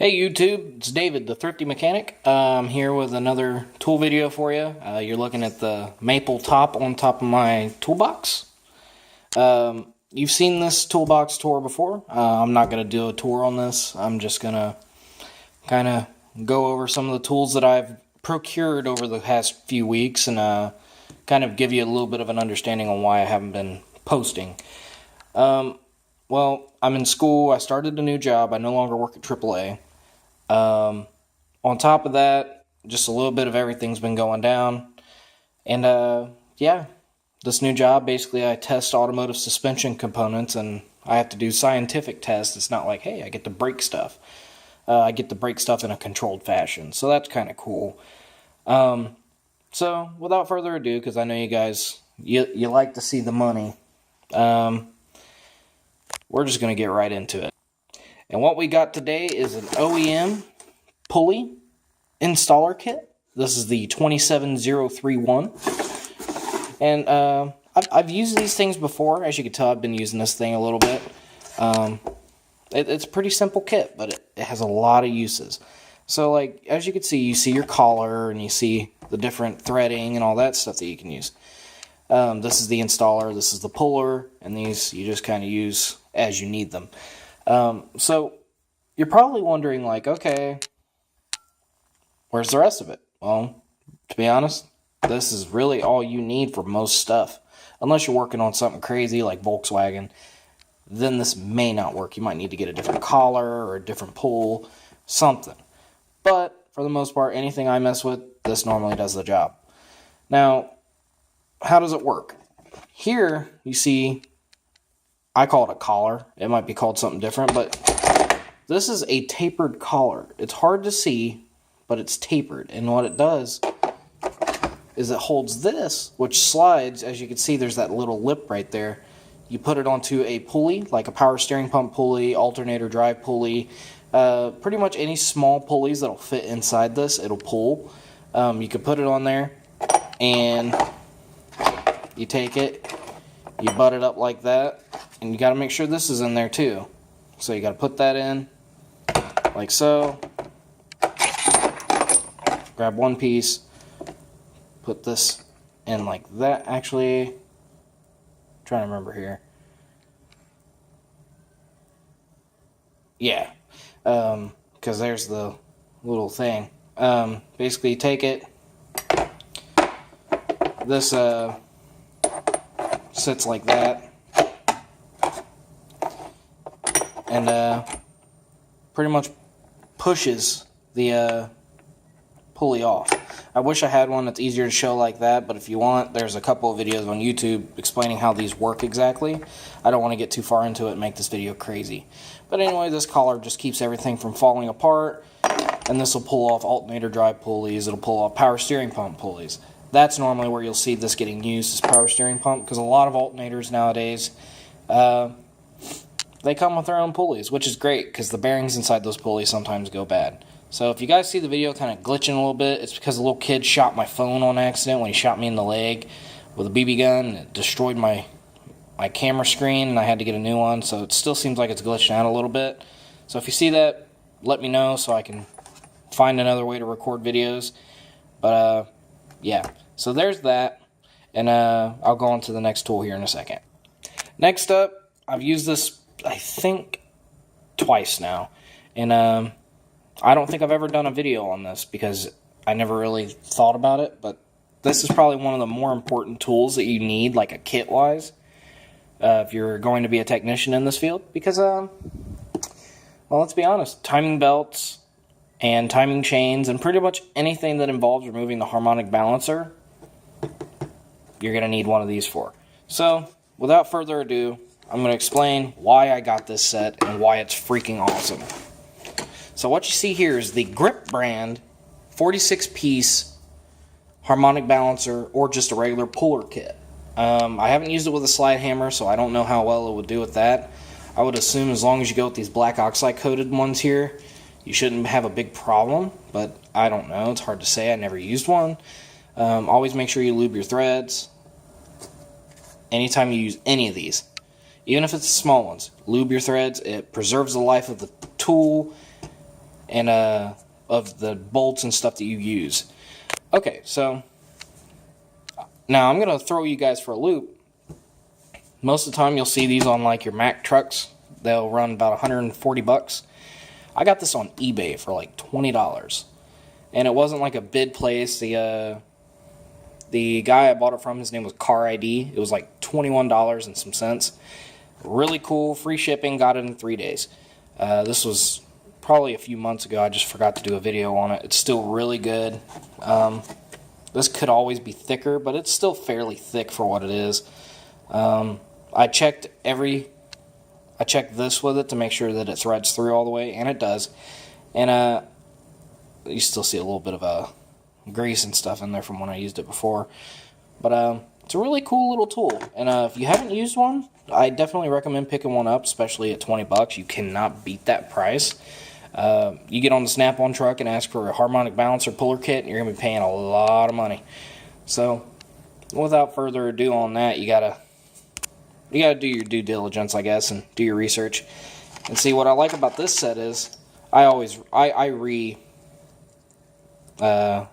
Hey YouTube, it's David, the Thrifty Mechanic. I'm here with another tool video for you. You're looking at the maple top on top of my toolbox. You've seen this toolbox tour before. I'm not going to do a tour on this. I'm just going to kind of go over some of the tools that I've procured over the past few weeks and kind of give you a little bit of an understanding on why I haven't been posting. Well, I'm in school. I started a new job. I no longer work at AAA. On top of that, just a little bit of everything's been going down. And, yeah, this new job, basically I test automotive suspension components and I have to do scientific tests. It's not like, hey, I get to break stuff. I get to break stuff in a controlled fashion. So that's kind of cool. So without further ado, because I know you guys, you like to see the money, we're just going to get right into it. And what we got today is an OEM Pulley Installer Kit. This is the 27031. And I've used these things before. As you can tell, I've been using this thing a little bit. It's a pretty simple kit, but it has a lot of uses. So, like, as you can see, you see your collar, and you see the different threading and all that stuff that you can use. This is the installer, this is the puller, and these you just kind of use as you need them. So you're probably wondering, like, okay, where's the rest of it? Well, to be honest, this is really all you need for most stuff. Unless you're working on something crazy like Volkswagen, then this may not work. You might need to get a different collar or a different pull, something. But for the most part, anything I mess with, this normally does the job. Now, how does it work? Here, you see, I call it a collar. It might be called something different, but this is a tapered collar. It's hard to see, but it's tapered. And what it does is it holds this, which slides. As you can see, there's that little lip right there. You put it onto a pulley, like a power steering pump pulley, alternator drive pulley, pretty much any small pulleys that'll fit inside this, it'll pull. You could put it on there, and you take it, you butt it up like that, and you got to make sure this is in there too. So you got to put that in, like so. Grab one piece, put this in like that. Actually, I'm trying to remember here. Yeah, because there's the little thing. Basically, you take it. This sits like that, and pretty much pushes the pulley off. I wish I had one that's easier to show like that, but if you want, there's a couple of videos on YouTube explaining how these work exactly. I don't want to get too far into it and make this video crazy. But anyway, this collar just keeps everything from falling apart, and this will pull off alternator drive pulleys, it'll pull off power steering pump pulleys. That's normally where you'll see this getting used, as power steering pump, because a lot of alternators nowadays, they come with their own pulleys, which is great, because the bearings inside those pulleys sometimes go bad. So if you guys see the video kind of glitching a little bit, it's because a little kid shot my phone on accident when he shot me in the leg with a BB gun, and it destroyed my camera screen, and I had to get a new one, so it still seems like it's glitching out a little bit. So if you see that, let me know so I can find another way to record videos. But, yeah, so there's that, and I'll go on to the next tool here in a second. Next up, I've used this, I think, twice now, and I don't think I've ever done a video on this because I never really thought about it, but this is probably one of the more important tools that you need, like a kit-wise, if you're going to be a technician in this field, because, well, let's be honest, timing belts and timing chains and pretty much anything that involves removing the harmonic balancer, you're going to need one of these for. So, without further ado, I'm going to explain why I got this set and why it's freaking awesome. So what you see here is the Grip brand 46-piece harmonic balancer, or just a regular puller kit. I haven't used it with a slide hammer, so I don't know how well it would do with that. I would assume as long as you go with these black oxide coated ones here, you shouldn't have a big problem, but I don't know. It's hard to say. I never used one. Always make sure you lube your threads anytime you use any of these. Even if it's the small ones, lube your threads. It preserves the life of the tool. and of the bolts and stuff that you use. Okay, so now I'm going to throw you guys for a loop. Most of the time you'll see these on like your Mack trucks. They'll run about 140 bucks. I got this on eBay for like $20. And it wasn't like a bid place. The guy I bought it from, his name was Car ID. It was like $21 and some cents. Really cool, free shipping, got it in 3 days. This was probably a few months ago. I just forgot to do a video on it. It's still really good. This could always be thicker, but it's still fairly thick for what it is. I checked this with it to make sure that it threads through all the way, and it does. And you still see a little bit of grease and stuff in there from when I used it before. But it's a really cool little tool. And if you haven't used one, I definitely recommend picking one up, especially at 20 bucks. You cannot beat that price. You get on the Snap-on truck and ask for a harmonic balancer puller kit, and you're going to be paying a lot of money. So, without further ado on that, you gotta do your due diligence, I guess, and do your research. And see, what I like about this set is I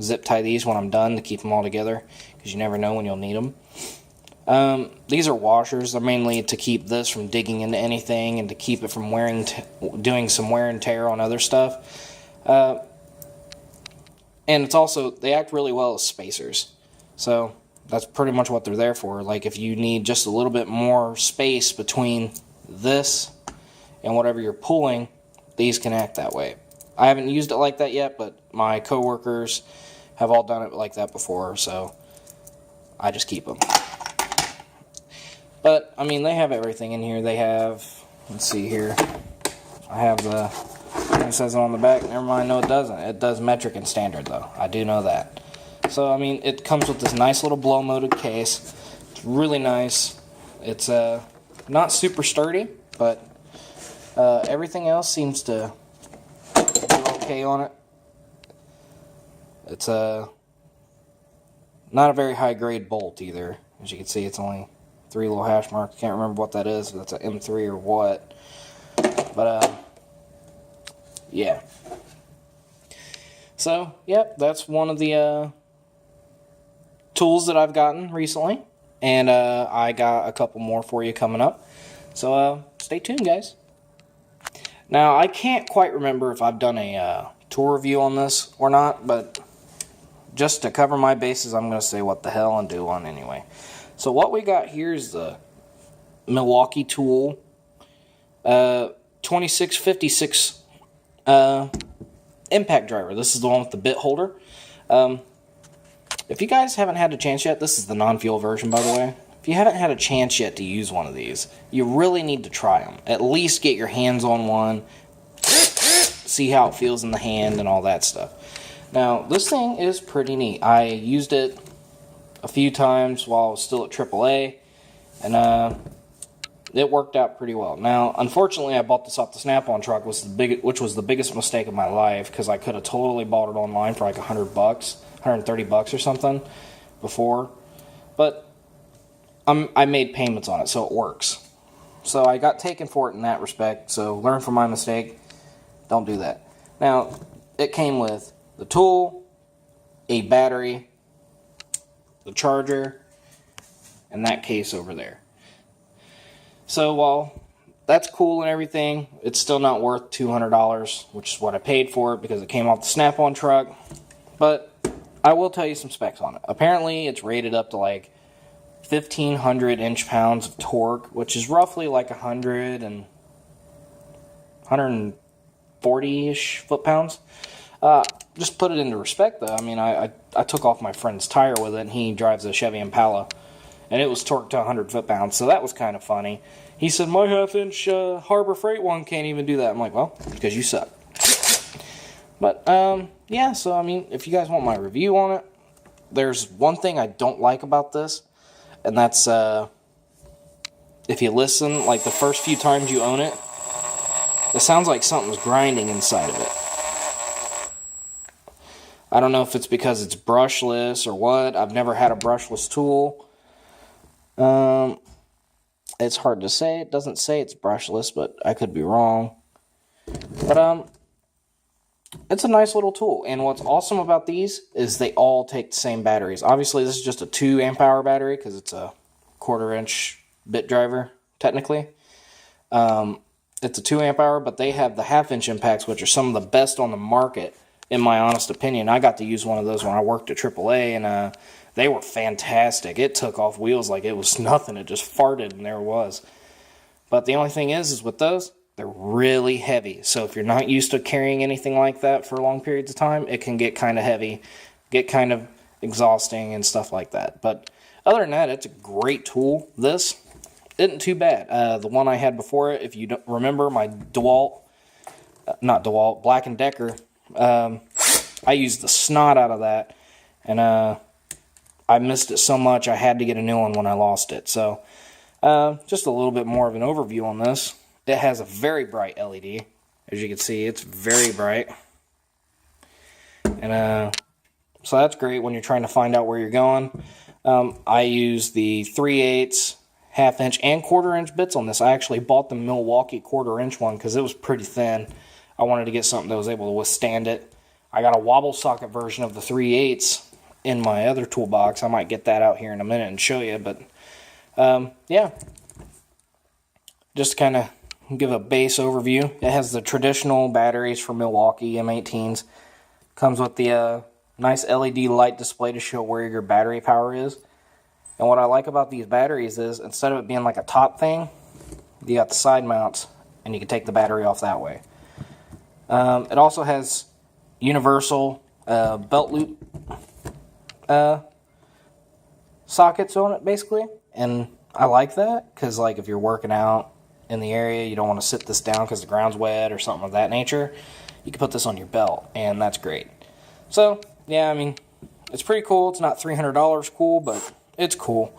zip tie these when I'm done to keep them all together, because you never know when you'll need them. These are washers. They're mainly to keep this from digging into anything and to keep it from doing some wear and tear on other stuff. And it's also, they act really well as spacers. So that's pretty much what they're there for. Like if you need just a little bit more space between this and whatever you're pulling, these can act that way. I haven't used it like that yet, but my coworkers have all done it like that before, so I just keep them. But, I mean, they have everything in here. They have, let's see here, I have it says it on the back. Never mind, no it doesn't. It does metric and standard, though. I do know that. So, I mean, it comes with this nice little blow-molded case. It's really nice. It's not super sturdy, but everything else seems to do okay on it. It's not a very high-grade bolt, either. As you can see, it's only 3 little hash marks. Can't remember what that is, if that's an M3 or what. But, yeah. So, yep, that's one of the tools that I've gotten recently. And I got a couple more for you coming up. So, stay tuned, guys. Now, I can't quite remember if I've done a tool review on this or not, but just to cover my bases, I'm going to say what the hell and do one anyway. So what we got here is the Milwaukee tool 2656 impact driver. This is the one with the bit holder. If you guys haven't had a chance yet, this is the non-fuel version, by the way. If you haven't had a chance yet to use one of these, you really need to try them. At least get your hands on one, see how it feels in the hand and all that stuff. Now, this thing is pretty neat. I used it a few times while I was still at AAA, and it worked out pretty well. Now, unfortunately, I bought this off the Snap-on truck, which was the biggest mistake of my life, because I could have totally bought it online for like $100, 130 bucks or something before. But I made payments on it, so it works. So I got taken for it in that respect, so learn from my mistake. Don't do that. Now, it came with the tool, a battery, the charger, and that case over there. So while that's cool and everything, it's still not worth $200, which is what I paid for it because it came off the Snap-on truck. But I will tell you some specs on it. Apparently it's rated up to like 1,500 inch-pounds of torque, which is roughly like 140-ish foot-pounds. Just put it into respect, though. I mean, I took off my friend's tire with it, and he drives a Chevy Impala, and it was torqued to 100 foot-pounds, so that was kind of funny. He said, my half-inch Harbor Freight one can't even do that. I'm like, well, because you suck. But, yeah, so, I mean, if you guys want my review on it, there's one thing I don't like about this, and that's, if you listen, like the first few times you own it, it sounds like something's grinding inside of it. I don't know if it's because it's brushless or what. I've never had a brushless tool. It's hard to say. It doesn't say it's brushless, but I could be wrong. But it's a nice little tool. And what's awesome about these is they all take the same batteries. Obviously, this is just a 2 amp hour battery because it's a 1/4 inch bit driver, technically. It's a 2 amp hour, but they have the 1/2 inch impacts, which are some of the best on the market, in my honest opinion. I got to use one of those when I worked at AAA, and they were fantastic. It took off wheels like it was nothing. It just farted, and there it was. But the only thing is with those, they're really heavy. So if you're not used to carrying anything like that for long periods of time, it can get kind of heavy, get kind of exhausting and stuff like that. But other than that, it's a great tool. This isn't too bad. The one I had before it, if you don't remember, my Black & Decker, I used the snot out of that, and I missed it so much I had to get a new one when I lost it. So just a little bit more of an overview on this. It has a very bright LED. As you can see, it's very bright. And so that's great when you're trying to find out where you're going. I use the 3/8, 1/2 inch, and 1/4 inch bits on this. I actually bought the Milwaukee 1/4 inch one because it was pretty thin. I wanted to get something that was able to withstand it. I got a wobble socket version of the 3/8 in my other toolbox. I might get that out here in a minute and show you. But yeah, just kind of give a base overview. It has the traditional batteries for Milwaukee M18s. Comes with the nice LED light display to show where your battery power is. And what I like about these batteries is, instead of it being like a top thing, you got the side mounts, and you can take the battery off that way. It also has universal belt loop sockets on it, basically. And I like that, because like if you're working out in the area, you don't want to sit this down because the ground's wet or something of that nature, you can put this on your belt, and that's great. So yeah, I mean, it's pretty cool. It's not $300 cool, but it's cool.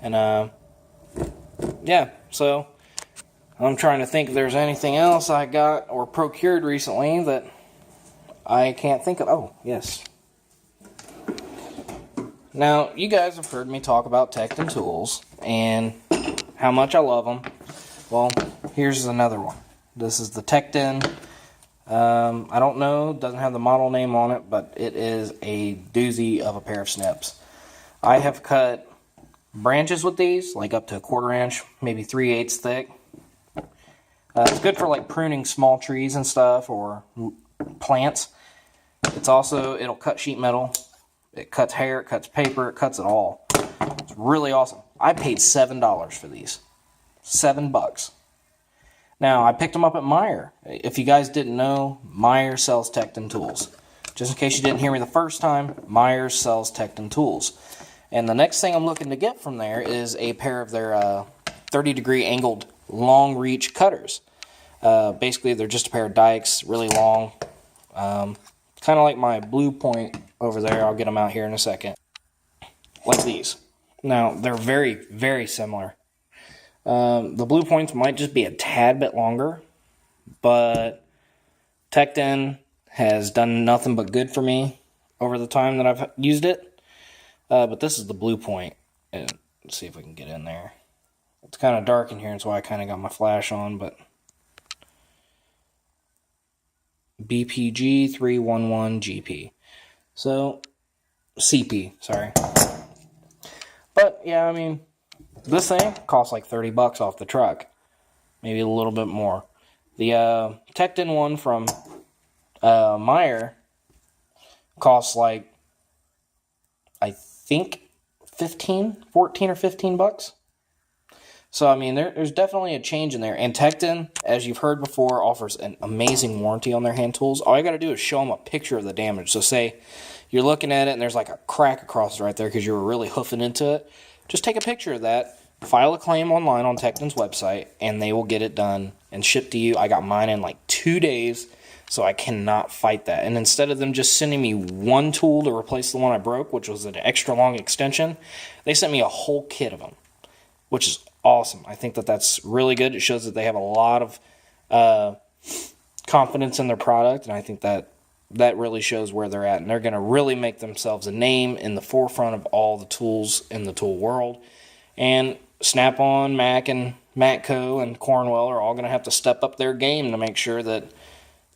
And yeah, so I'm trying to think if there's anything else I got or procured recently that I can't think of. Oh, yes. Now, you guys have heard me talk about Tekton tools and how much I love them. Well, here's another one. This is the Tekton. I don't know, doesn't have the model name on it, but it is a doozy of a pair of snips. I have cut branches with these, like up to 1/4 inch, maybe 3/8 thick. It's good for like pruning small trees and stuff, or plants. It's also, it'll cut sheet metal, it cuts hair, it cuts paper, it cuts it all. It's really awesome. I paid $7 for these. $7. Now, I picked them up at Meijer. If you guys didn't know, Meijer sells Tekton tools. Just in case you didn't hear me the first time, Meijer sells Tekton tools. And the next thing I'm looking to get from there is a pair of their 30-degree angled long reach cutters. Basically, they're just a pair of dikes, really long. Kind of like my Blue Point over there. I'll get them out here in a second. Like these. Now, they're very, very similar. The Blue Points might just be a tad bit longer, but Tekton has done nothing but good for me over the time that I've used it. But this is the Blue Point. And let's see if we can get in there. It's kind of dark in here, and so I kind of got my flash on, but BPG 311GP. So, CP, sorry. But, yeah, I mean, this thing costs like $30 off the truck. Maybe a little bit more. The Tekton one from Meijer costs like, I think, 14 or $15. So, I mean, there's definitely a change in there. And Tekton, as you've heard before, offers an amazing warranty on their hand tools. All you got to do is show them a picture of the damage. So, say you're looking at it and there's like a crack across it right there because you were really hoofing into it. Just take a picture of that, file a claim online on Tekton's website, and they will get it done and shipped to you. I got mine in like 2 days, so I cannot fight that. And instead of them just sending me one tool to replace the one I broke, which was an extra long extension, they sent me a whole kit of them, which is awesome. I think that that's really good. It shows that they have a lot of confidence in their product, and I think that really shows where they're at. And they're going to really make themselves a name in the forefront of all the tools in the tool world. And Snap-on, Mac, and Matco, and Cornwell are all going to have to step up their game to make sure that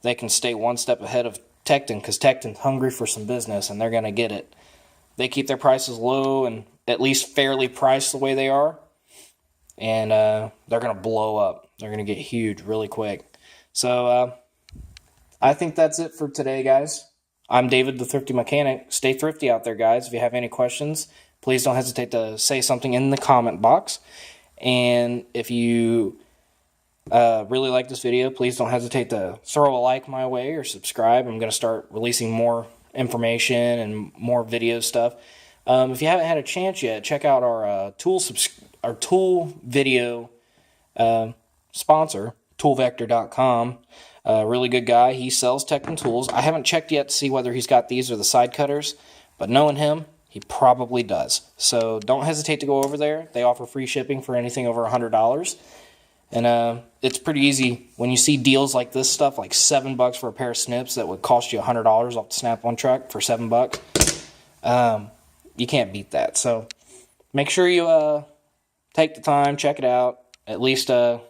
they can stay one step ahead of Tecton, because Tecton's hungry for some business, and they're going to get it. They keep their prices low and at least fairly priced the way they are, and they're going to blow up. They're going to get huge really quick. So I think that's it for today, guys. I'm David, the Thrifty Mechanic. Stay thrifty out there, guys. If you have any questions, please don't hesitate to say something in the comment box. And if you really like this video, please don't hesitate to throw a like my way or subscribe. I'm going to start releasing more information and more video stuff. If you haven't had a chance yet, check out our tool video sponsor, toolvector.com. Really good guy. He sells Tecton tools. I haven't checked yet to see whether he's got these or the side cutters, but knowing him, he probably does. So don't hesitate to go over there. They offer free shipping for anything over $100. And it's pretty easy when you see deals like this stuff, like $7 for a pair of snips that would cost you $100 off the Snap-on truck for $7. You can't beat that. So make sure you take the time, check it out. At least give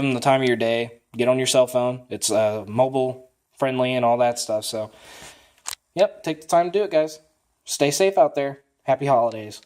them the time of your day. Get on your cell phone. It's mobile friendly and all that stuff. So, yep, take the time to do it, guys. Stay safe out there. Happy holidays.